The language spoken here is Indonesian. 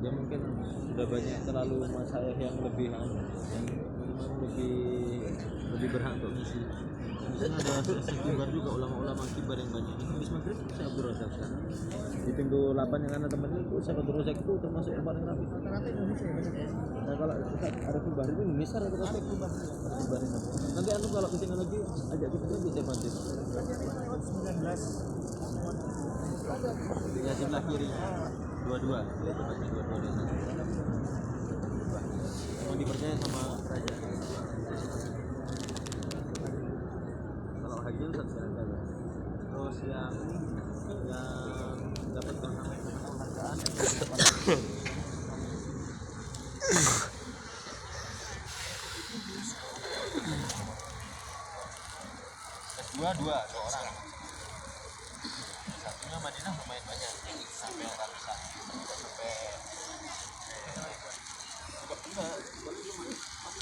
dia mungkin sudah banyak terlalu masyayikh yang lebih berhak untuk ngisi. Misalnya ada Syekh Kibar juga, ulama-ulama kibar yang banyak. Ini habis maghrib Syekh Abdul Razak sekarang. Di pintu 8 yang anak temennya itu Syekh Abdul Razak itu termasuk yang paling rapi. Rata-rata Indonesia ya banyak ya. Nah kalau Ustaz Arif Kibar itu Indonesia rata-rata Arif Kibar. nanti kalau kesini lagi ajak kita lagi saya bantu. Lewat 19. Ya sebelah kiri. Dua-dua. Lihat tempatnya dua-dua di sana. Mau dipercaya sama raja. Kalau haji itu satu raja. Terus yang dapat penghargaan dua orang.